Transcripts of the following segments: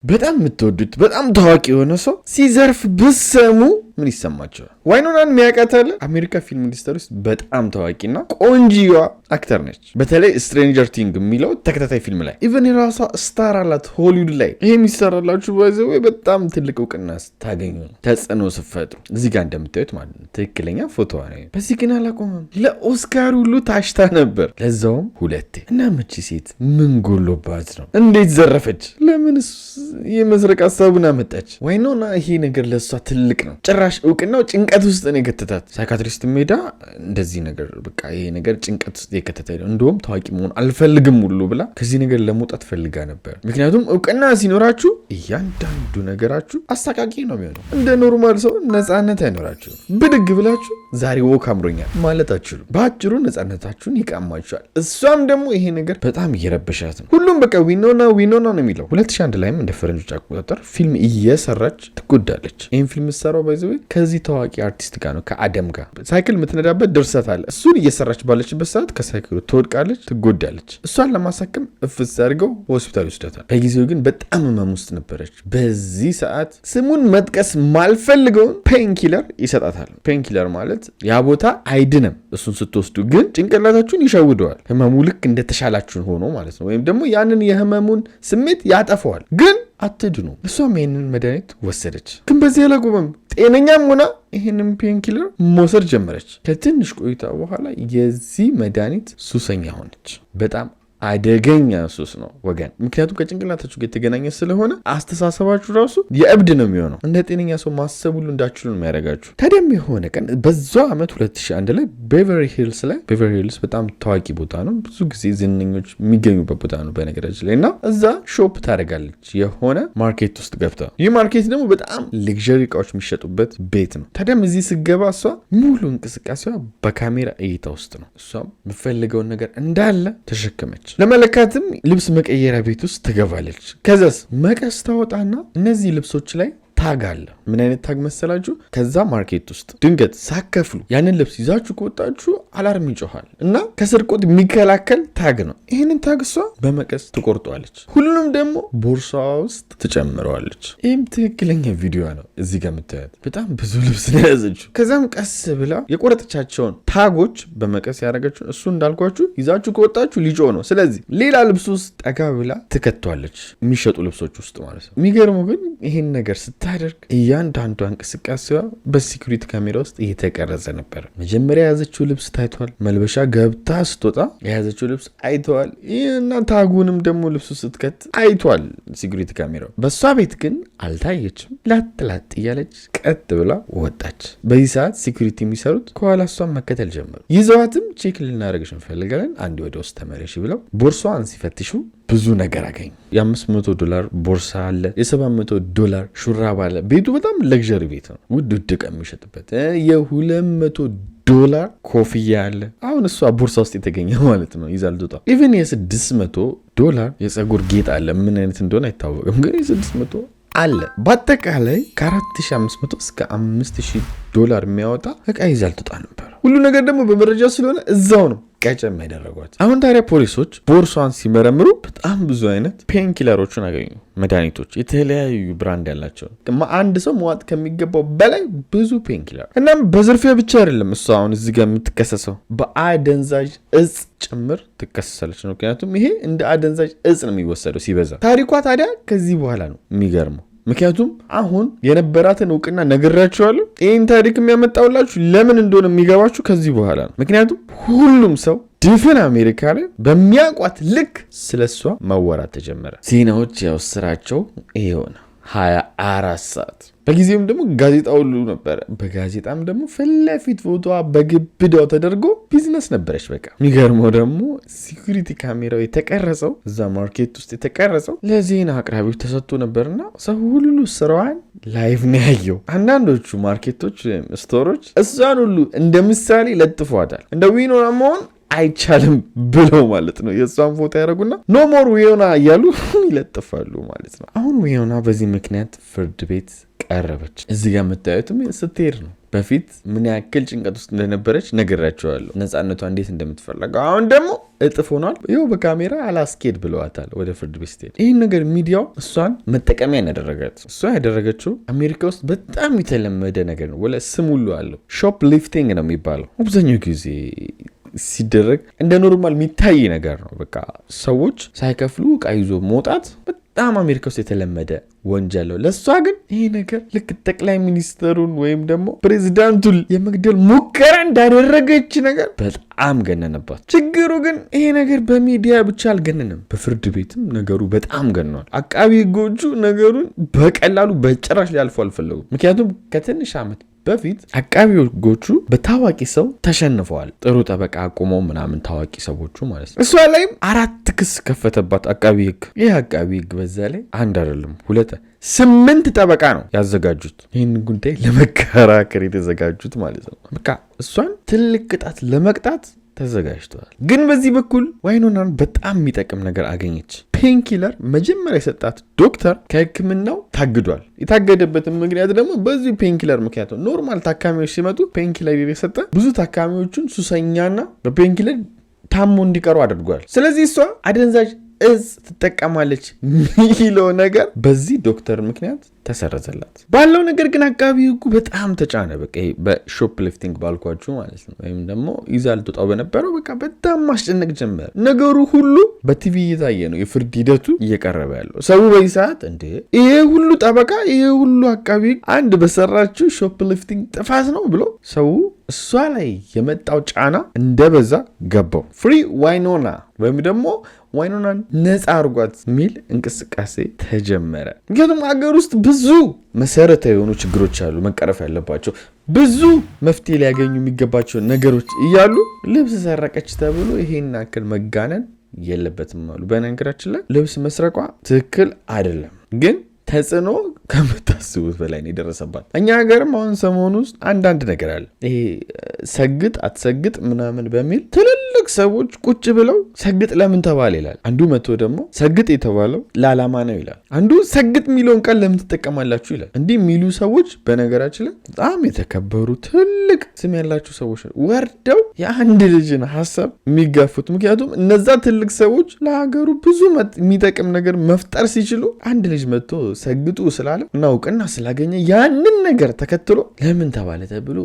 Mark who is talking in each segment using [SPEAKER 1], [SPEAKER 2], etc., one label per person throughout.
[SPEAKER 1] በጣም የምትወዱት በጣም ታዋቂ የሆነ ሰው ሲዘርፍ ብሰሙ ምን ይሰማቸዋል? ዋይኖናን የሚያውቃታል? አሜሪካ ፊልም ኢንዱስትሪ ውስጥ በጣም ታዋቂና ቆንጂዋ አክተር ነች። በተለይ ስትሬንጀር ቲንግ የሚለው ተከታታይ ፊልም ላይ ኢቨን የራሷ ስታር አላት ሆሊውድ ላይ። ይሄ የሚሰራላችሁ ባይዘው በጣም ትልቅ እውቅና ስታገኙ ነው፣ ተጽዕኖ ስፈጥሩ። እዚህ ጋር እንደምታዩት ማለት ነው ትክክለኛ ፎቶ ነው። በዚህ ግን አላቆመም፣ ለኦስካር ሁሉ ታሽታ ነበር፣ ለዛውም ሁለቴ። እና መቺ ሴት ምን ጎሎባት ነው? እንዴት ዘረፈች? ለምንስ የመስረቅ ሀሳቡን አመጣች? ዋይኖና ይሄ ነገር ለእሷ ትልቅ ነው። ጭራሽ እውቅናው ጭንቀት ውስጥ ነው የከተታት። ሳይካትሪስት ሜዳ እንደዚህ ነገር በቃ ይሄ ነገር ጭንቀት ውስጥ የከተታ ነው። እንደውም ታዋቂ መሆን አልፈልግም ሁሉ ብላ ከዚህ ነገር ለመውጣት ፈልጋ ነበር። ምክንያቱም እውቅና ሲኖራችሁ እያንዳንዱ ነገራችሁ አሳቃቂ ነው የሚሆነው። እንደ ኖርማል ሰው ነፃነት አይኖራችሁ። ብድግ ብላችሁ ዛሬ ወክ አምሮኛል ማለት አትችሉም። በአጭሩ ነፃነታችሁን ይቃማችኋል። እሷም ደግሞ ይሄ ነገር በጣም እየረበሻት ነው። ሁሉም በቃ ዊኖና ነው የሚለው። 2001 ላይም እንደ ፈረንጆች አቆጣጠር ፊልም እየሰራች ትጎዳለች። ይህን ፊልም ሰራው ባይዘው ከዚህ ታዋቂ አርቲስት ጋር ነው፣ ከአደም ጋር። ሳይክል የምትነዳበት ድርሰት አለ። እሱን እየሰራች ባለችበት ሰዓት ከሳይክሉ ትወድቃለች፣ ትጎዳለች። እሷን ለማሳከም እፍስ አድርገው ሆስፒታል ይወስዳታል። በጊዜው ግን በጣም ህመም ውስጥ ነበረች። በዚህ ሰዓት ስሙን መጥቀስ ማልፈልገውን ፔንኪለር ይሰጣታል። ፔንኪለር ማለት ያ ቦታ አይድንም። እሱን ስትወስዱ ግን ጭንቅላታችሁን ይሸውደዋል። ህመሙ ልክ እንደተሻላችሁን ሆኖ ማለት ነው። ወይም ደግሞ ያንን የህመሙን ስሜት ያጠፈዋል። ግን አትድኑ። እሷም ይህንን መድኃኒት ወሰደች። ግን በዚህ አላቆመም። ጤነኛም ሆና ይህንን ፔንኪለር መውሰድ ጀመረች። ከትንሽ ቆይታ በኋላ የዚህ መድኃኒት ሱሰኛ ሆነች። በጣም አደገኛ ሱስ ነው ወገን። ምክንያቱም ከጭንቅላታችሁ ጋር የተገናኘ ስለሆነ አስተሳሰባችሁ ራሱ የእብድ ነው የሚሆነው። እንደ ጤነኛ ሰው ማሰብ ሁሉ እንዳችሉ ነው የሚያደርጋችሁ። ታዲያም የሆነ ቀን በዛ ዓመት 2001 ላይ ቤቨርሊ ሂልስ በጣም ታዋቂ ቦታ ነው። ብዙ ጊዜ ዝነኞች የሚገኙበት ቦታ ነው በነገራችን ላይ። እና እዛ ሾፕ ታደርጋለች የሆነ ማርኬት ውስጥ ገብታ። ይህ ማርኬት ደግሞ በጣም ሌክዠሪ እቃዎች የሚሸጡበት ቤት ነው። ታዲያም እዚህ ስገባ እሷ ሙሉ እንቅስቃሴዋ በካሜራ እይታ ውስጥ ነው። እሷም የምፈልገውን ነገር እንዳለ ተሸከመች። ለመለካትም ልብስ መቀየሪያ ቤት ውስጥ ትገባለች። ከዛስ መቀስ ታወጣና እነዚህ ልብሶች ላይ ታግ አለ። ምን አይነት ታግ መሰላችሁ? ከዛ ማርኬት ውስጥ ድንገት ሳከፍሉ ያንን ልብስ ይዛችሁ ከወጣችሁ አላርም ይጮሃል እና ከስርቆት የሚከላከል ታግ ነው። ይህንን ታግ እሷ በመቀስ ትቆርጠዋለች። ሁሉንም ደግሞ ቦርሳዋ ውስጥ ትጨምረዋለች። ይህም ትክክለኛ ቪዲዮ ነው። እዚህ ጋር የምታያት በጣም ብዙ ልብስ ነው የያዘችው። ከዛም ቀስ ብላ የቆረጠቻቸውን ታጎች በመቀስ ያደረገችው እሱ እንዳልኳችሁ ይዛችሁ ከወጣችሁ ሊጮ ነው። ስለዚህ ሌላ ልብስ ውስጥ ጠጋ ብላ ትከቷለች። የሚሸጡ ልብሶች ውስጥ ማለት ነው። የሚገርመው ግን ይህን ነገር ስታደርግ እያንዳንዷ እንቅስቃሴዋ በሲኩሪቲ ካሜራ ውስጥ እየተቀረጸ ነበር። መጀመሪያ የያዘችው ልብስ ታይቷል። መልበሻ ገብታ ስትወጣ የያዘችው ልብስ አይተዋል። እና ታጉንም ደግሞ ልብሱ ስትከት አይቷል ሲኩሪቲ ካሜራው። በእሷ ቤት ግን አልታየችም። ላጥ እያለች ቀጥ ብላ ወጣች። በዚህ ሰዓት ሲኩሪቲ የሚሰሩት ከኋላ እሷን መከተል ጀመሩ። ይዘዋትም ቼክ ልናደርግሽ እንፈልጋለን፣ አንድ ወደ ውስጥ ተመለሽ ብለው ቦርሷን ሲፈትሹ ብዙ ነገር አገኙ። $500 ቦርሳ አለ፣ $700 ሹራብ አለ። ቤቱ በጣም ለግዠሪ ቤት ነው። ውድ ዕቃ የሚሸጥበት $200 ኮፍያ አለ። አሁን እሷ ቦርሳ ውስጥ የተገኘ ማለት ነው። ይዛል ዶጣ ኢቨን $600 የፀጉር ጌጥ አለ። ምን አይነት እንደሆነ አይታወቅም፣ ግን $600 አለ። በአጠቃላይ ከ4500 እስከ $5000 የሚያወጣ እቃ ይዛል ዶጣ ነበር። ሁሉ ነገር ደግሞ በመረጃ ስለሆነ እዛው ነው ቀጨም ያደረጓት። አሁን ታዲያ ፖሊሶች ቦርሷን ሲመረምሩ በጣም ብዙ አይነት ፔንኪለሮችን አገኙ። መድኃኒቶች፣ የተለያዩ ብራንድ ያላቸው አንድ ሰው መዋጥ ከሚገባው በላይ ብዙ ፔንኪለር። እናም በዝርፊያ ብቻ አይደለም እሷ አሁን እዚህ ጋር የምትከሰሰው፣ በአደንዛዥ እጽ ጭምር ትከሰሳለች ነው። ምክንያቱም ይሄ እንደ አደንዛዥ እጽ ነው የሚወሰደው ሲበዛ። ታሪኳ ታዲያ ከዚህ በኋላ ነው የሚገርመው። ምክንያቱም አሁን የነበራትን እውቅና ነግራችኋለሁ። ይህን ታሪክ የሚያመጣውላችሁ ለምን እንደሆነ የሚገባችሁ ከዚህ በኋላ ነው። ምክንያቱም ሁሉም ሰው ድፍን አሜሪካ ላይ በሚያውቋት ልክ ስለሷ ማወራት ተጀመረ። ዜናዎች ያው ስራቸው ይሄው ነው። 24 ሰዓት በጊዜውም ደግሞ ጋዜጣ ሁሉ ነበረ። በጋዜጣም ደግሞ ፊት ለፊት ፎቶዋ በግብዳው ተደርጎ ቢዝነስ ነበረች። በቃ የሚገርመው ደግሞ ሲኩሪቲ ካሜራው የተቀረጸው እዛ ማርኬት ውስጥ የተቀረጸው ለዜና አቅራቢዎች ተሰጥቶ ነበርና ሰው ሁሉ ስራዋን ላይቭ ነው ያየው። አንዳንዶቹ ማርኬቶች፣ ስቶሮች እሷን ሁሉ እንደ ምሳሌ ለጥፏታል። እንደ ዊኖና መሆን አይቻልም ብለው ማለት ነው። የእሷን ፎቶ ያደረጉና ኖ ሞር ዊዮና እያሉ ይለጥፋሉ ማለት ነው። አሁን ዊዮና በዚህ ምክንያት ፍርድ ቤት ቀረበች። እዚህ ጋር የምታዩትም ስትሄድ ነው። በፊት ምን ያክል ጭንቀት ውስጥ እንደነበረች ነግራቸዋለሁ። ነፃነቷ እንዴት እንደምትፈልገው። አሁን ደግሞ እጥፍ ሆኗል። ይኸው በካሜራ አላስኬድ ብለዋታል ወደ ፍርድ ቤት ስትሄድ። ይህን ነገር ሚዲያው እሷን መጠቀሚያ ያደረጋት። እሷ ያደረገችው አሜሪካ ውስጥ በጣም የተለመደ ነገር ነው። ወለ ስም ሁሉ አለው። ሾፕ ሊፍቲንግ ነው የሚባለው። አብዛኛው ጊዜ ሲደረግ እንደ ኖርማል የሚታይ ነገር ነው። በቃ ሰዎች ሳይከፍሉ ዕቃ ይዞ መውጣት በጣም አሜሪካ ውስጥ የተለመደ ወንጀል ነው። ለእሷ ግን ይሄ ነገር ልክ ጠቅላይ ሚኒስትሩን ወይም ደግሞ ፕሬዚዳንቱን የመግደል ሙከራ እንዳደረገች ነገር በጣም ገነነባት። ችግሩ ግን ይሄ ነገር በሚዲያ ብቻ አልገነንም፣ በፍርድ ቤትም ነገሩ በጣም ገኗል። አቃቢ ሕጎቹ ነገሩን በቀላሉ በጭራሽ ሊያልፉ አልፈለጉም። ምክንያቱም ከትንሽ ዓመት በፊት አቃቢ ሕጎቹ በታዋቂ ሰው ተሸንፈዋል። ጥሩ ጠበቃ አቁመው ምናምን ታዋቂ ሰዎቹ ማለት ነው። እሷ ላይም 4 ክስ ከፈተባት አቃቢ ሕግ። ይህ አቃቢ ሕግ በዛ ላይ 1 አይደለም 2 8 ጠበቃ ነው ያዘጋጁት፣ ይህን ጉዳይ ለመከራከር የተዘጋጁት ማለት ነው። በቃ እሷን ትልቅ ቅጣት ለመቅጣት ተዘጋጅተዋል። ግን በዚህ በኩል ዋይኖናን በጣም የሚጠቅም ነገር አገኘች። ፔንኪለር መጀመሪያ የሰጣት ዶክተር ከሕክምናው ታግዷል። የታገደበትን ምክንያት ደግሞ በዚህ ፔንኪለር ምክንያት ነው። ኖርማል ታካሚዎች ሲመጡ ፔንኪለር የሰጠ ብዙ ታካሚዎቹን ሱሰኛና በፔንኪለር ታሞ እንዲቀሩ አድርጓል። ስለዚህ እሷ አደንዛዥ እጽ ትጠቀማለች ሚለው ነገር በዚህ ዶክተር ምክንያት ተሰረዘላት። ባለው ነገር ግን አቃቢ ሕጉ በጣም ተጫነ። በቃ በሾፕ ሊፍቲንግ ባልኳችሁ ማለት ነው፣ ወይም ደግሞ ይዛ ልትወጣው በነበረው በቃ በጣም ማስጨነቅ ጀመረ። ነገሩ ሁሉ በቲቪ እየታየ ነው፣ የፍርድ ሂደቱ እየቀረበ ያለው። ሰው በዚህ ሰዓት እንዴ ይሄ ሁሉ ጠበቃ ይሄ ሁሉ አቃቢ ሕግ አንድ በሰራችው ሾፕ ሊፍቲንግ ጥፋት ነው ብሎ ሰው እሷ ላይ የመጣው ጫና እንደበዛ ገባው። ፍሪ ዋይኖና ወይም ደግሞ ዋይኖናን ነፃ አርጓት የሚል እንቅስቃሴ ተጀመረ። ምክንያቱም ሀገር ውስጥ ብዙ መሰረታዊ የሆኑ ችግሮች አሉ መቀረፍ ያለባቸው፣ ብዙ መፍትሄ ሊያገኙ የሚገባቸው ነገሮች እያሉ ልብስ ሰረቀች ተብሎ ይሄን ያክል መጋነን የለበትም አሉ። በነገራችን ላይ ልብስ መስረቋ ትክክል አይደለም፣ ግን ተጽዕኖ ከምታስቡት በላይ ነው የደረሰባት። እኛ ሀገርም አሁን ሰሞኑ ውስጥ አንዳንድ ነገር አለ። ይሄ ሰግጥ አትሰግጥ ምናምን በሚል ትልልቅ ሰዎች ቁጭ ብለው ሰግጥ ለምን ተባለ ይላል። አንዱ መቶ ደግሞ ሰግጥ የተባለው ለዓላማ ነው ይላል። አንዱ ሰግጥ የሚለውን ቃል ለምን ትጠቀማላችሁ ይላል። እንዲህ የሚሉ ሰዎች በነገራችን ላይ በጣም የተከበሩ ትልቅ ስም ያላቸው ሰዎች ወርደው የአንድ ልጅን ሀሳብ የሚጋፉት። ምክንያቱም እነዛ ትልቅ ሰዎች ለሀገሩ ብዙ የሚጠቅም ነገር መፍጠር ሲችሉ አንድ ልጅ መጥቶ ሰግጡ ስላለ እና እውቅና ስላገኘ ያንን ነገር ተከትሎ ለምን ተባለ ተብሎ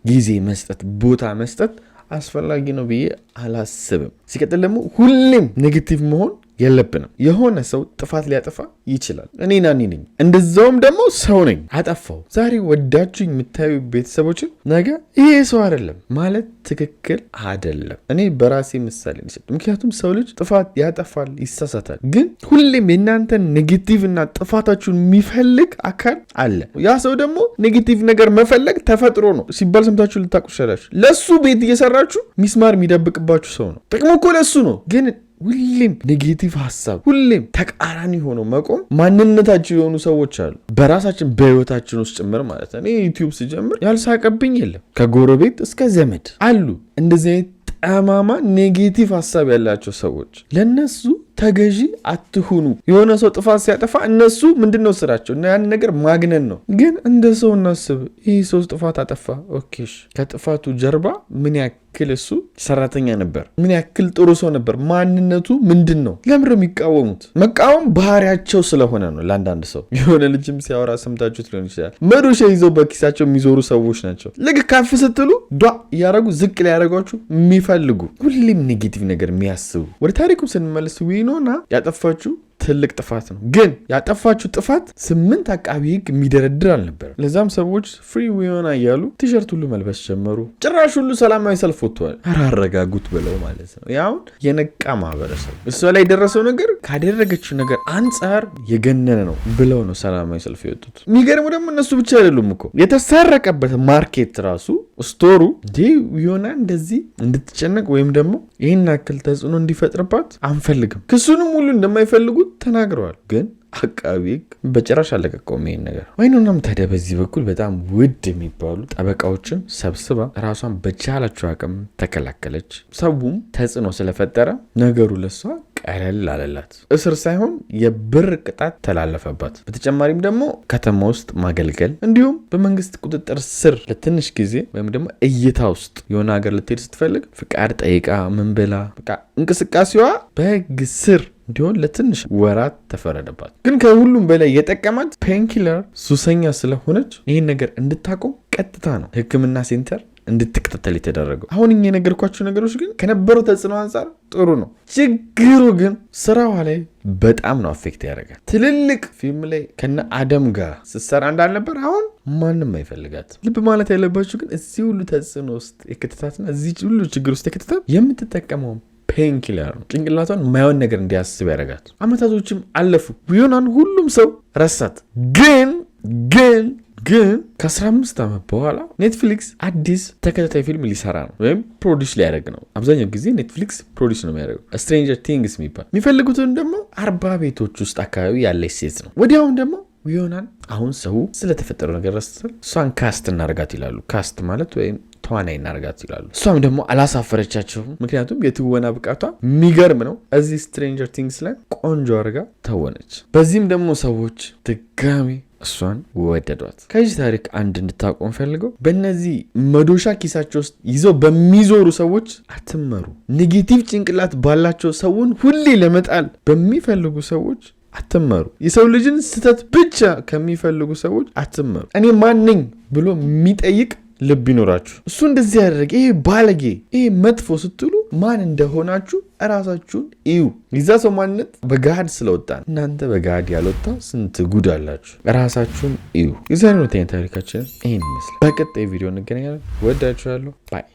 [SPEAKER 1] ጊዜ መስጠት ቦታ መስጠት አስፈላጊ ነው ብዬ አላስብም። ሲቀጥል ደግሞ ሁሌም ኔጌቲቭ መሆን የለብንም። የሆነ ሰው ጥፋት ሊያጠፋ ይችላል። እኔና እኔ ነኝ፣ እንደዛውም ደግሞ ሰው ነኝ። አጠፋው ዛሬ ወዳችሁ የምታዩ ቤተሰቦችን ነገ ይሄ ሰው አይደለም ማለት ትክክል አይደለም። እኔ በራሴ ምሳሌ ልሰጥ። ምክንያቱም ሰው ልጅ ጥፋት ያጠፋል፣ ይሳሳታል። ግን ሁሌም የእናንተን ኔጌቲቭ እና ጥፋታችሁን የሚፈልግ አካል አለ። ያ ሰው ደግሞ ኔጌቲቭ ነገር መፈለግ ተፈጥሮ ነው ሲባል ሰምታችሁ ልታውቁ ትችላላችሁ። ለሱ ቤት እየሰራችሁ ሚስማር የሚደብቅባችሁ ሰው ነው። ጥቅሙ እኮ ለሱ ነው። ግን ሁሌም ኔጌቲቭ ሀሳብ ሁሌም ተቃራኒ ሆኖ መቆም ማንነታቸው የሆኑ ሰዎች አሉ። በራሳችን በህይወታችን ውስጥ ጭምር ማለት ነው። ዩቲዩብ ሲጀምር ያልሳቀብኝ የለም። ከጎረቤት እስከ ዘመድ አሉ እንደዚህ አይነት ጠማማ ኔጌቲቭ ሀሳብ ያላቸው ሰዎች። ለነሱ ተገዢ አትሁኑ። የሆነ ሰው ጥፋት ሲያጠፋ እነሱ ምንድነው ስራቸው? እና ያን ነገር ማግነን ነው። ግን እንደ ሰው እናስብ። ይህ ሰው ጥፋት አጠፋ፣ ኦኬሽ፣ ከጥፋቱ ጀርባ ምን ያክል እሱ ሰራተኛ ነበር? ምን ያክል ጥሩ ሰው ነበር? ማንነቱ ምንድን ነው? ለምን የሚቃወሙት? መቃወም ባህሪያቸው ስለሆነ ነው። ለአንዳንድ ሰው የሆነ ልጅም ሲያወራ ሰምታችሁት ሊሆን ይችላል። መዶሻ ይዘው በኪሳቸው የሚዞሩ ሰዎች ናቸው። ልክ ከፍ ስትሉ ዷ እያደረጉ ዝቅ ሊያደረጓችሁ የሚፈልጉ ሁሌም ኔጌቲቭ ነገር የሚያስቡ። ወደ ታሪኩ ስንመለስ ዊኖና ያጠፋችሁ ትልቅ ጥፋት ነው። ግን ያጠፋችሁ ጥፋት 8 አቃቢ ሕግ የሚደረድር አልነበር። ለዛም ሰዎች ፍሪ ዊኖና እያሉ ቲሸርት ሁሉ መልበስ ጀመሩ። ጭራሽ ሁሉ ሰላማዊ ሰልፍ ወጥተዋል። አራረጋጉት ብለው ማለት ነው። ያውን የነቃ ማህበረሰብ እሷ ላይ የደረሰው ነገር ካደረገችው ነገር አንጻር የገነነ ነው ብለው ነው ሰላማዊ ሰልፍ የወጡት። የሚገርሙ ደግሞ እነሱ ብቻ አይደሉም እኮ የተሰረቀበት ማርኬት ራሱ ስቶሩ እንዴ ዊኖና እንደዚህ እንድትጨነቅ ወይም ደግሞ ይህን ያክል ተጽዕኖ እንዲፈጥርባት አንፈልግም፣ ክሱንም ሁሉ እንደማይፈልጉት ተናግረዋል። ግን አቃቢ ሕግ በጭራሽ አለቀቀውም ይሄን ነገር። ዋይኖናም ታዲያ በዚህ በኩል በጣም ውድ የሚባሉ ጠበቃዎችን ሰብስባ ራሷን በቻላቸው አቅም ተከላከለች። ሰውም ተጽዕኖ ስለፈጠረ ነገሩ ለሷ ቀለል አለላት። እስር ሳይሆን የብር ቅጣት ተላለፈባት። በተጨማሪም ደግሞ ከተማ ውስጥ ማገልገል እንዲሁም በመንግስት ቁጥጥር ስር ለትንሽ ጊዜ ወይም ደግሞ እይታ ውስጥ የሆነ ሀገር ልትሄድ ስትፈልግ ፍቃድ ጠይቃ ምን ብላ በቃ እንቅስቃሴዋ በህግ ስር እንዲሆን ለትንሽ ወራት ተፈረደባት። ግን ከሁሉም በላይ የጠቀማት ፔንኪለር ሱሰኛ ስለሆነች ይህን ነገር እንድታቆም ቀጥታ ነው ሕክምና ሴንተር እንድትከታተል የተደረገው። አሁን እኛ የነገርኳቸው ነገሮች ግን ከነበረው ተጽዕኖ አንጻር ጥሩ ነው። ችግሩ ግን ስራዋ ላይ በጣም ነው አፌክት ያደርጋል። ትልልቅ ፊልም ላይ ከነ አደም ጋር ስትሰራ እንዳልነበር አሁን ማንም አይፈልጋት። ልብ ማለት ያለባችሁ ግን እዚህ ሁሉ ተጽዕኖ ውስጥ የከተታትና እዚህ ሁሉ ችግር ውስጥ የከተታት የምትጠቀመው ፔንኪለር ነው። ጭንቅላቷን ማየውን ነገር እንዲያስብ ያደርጋት። አመታቶችም አለፉ። ዊዮናን ሁሉም ሰው ረሳት። ግን ከ15 ዓመት በኋላ ኔትፍሊክስ አዲስ ተከታታይ ፊልም ሊሰራ ነው ወይም ፕሮዲስ ሊያደርግ ነው። አብዛኛው ጊዜ ኔትፍሊክስ ፕሮዲስ ነው የሚያደርገው። ስትሬንጀር ቲንግስ የሚባል የሚፈልጉትን ደግሞ 40 ቤቶች ውስጥ አካባቢ ያለች ሴት ነው። ወዲያውም ደግሞ ዊዮናን አሁን ሰው ስለተፈጠረው ነገር ረስተል እሷን ካስት እናርጋት ይላሉ። ካስት ማለት ወይም ተዋናይ እናርጋት ይላሉ። እሷም ደግሞ አላሳፈረቻቸውም። ምክንያቱም የትወና ብቃቷ የሚገርም ነው። እዚህ ስትሬንጀር ቲንግስ ላይ ቆንጆ አርጋ ተወነች። በዚህም ደግሞ ሰዎች ድጋሚ እሷን ወደዷት። ከዚህ ታሪክ አንድ እንድታቆም ፈልገው በእነዚህ መዶሻ ኪሳቸው ውስጥ ይዘው በሚዞሩ ሰዎች አትመሩ። ኔጌቲቭ ጭንቅላት ባላቸው ሰውን ሁሌ ለመጣል በሚፈልጉ ሰዎች አትመሩ። የሰው ልጅን ስተት ብቻ ከሚፈልጉ ሰዎች አትመሩ። እኔ ማን ነኝ ብሎ የሚጠይቅ ልብ ይኖራችሁ። እሱ እንደዚህ ያደረገ ይሄ ባለጌ ይሄ መጥፎ ስትሉ ማን እንደሆናችሁ እራሳችሁን እዩ። የዛ ሰው ማንነት በጋድ ስለወጣ እናንተ በጋድ ያልወጣ ስንት ጉድ አላችሁ። እራሳችሁን እዩ። የዛሬው ታሪካችን ይሄን ይመስላል። በቀጣይ ቪዲዮ እንገናኛለን። ወዳችኋለሁ። ባይ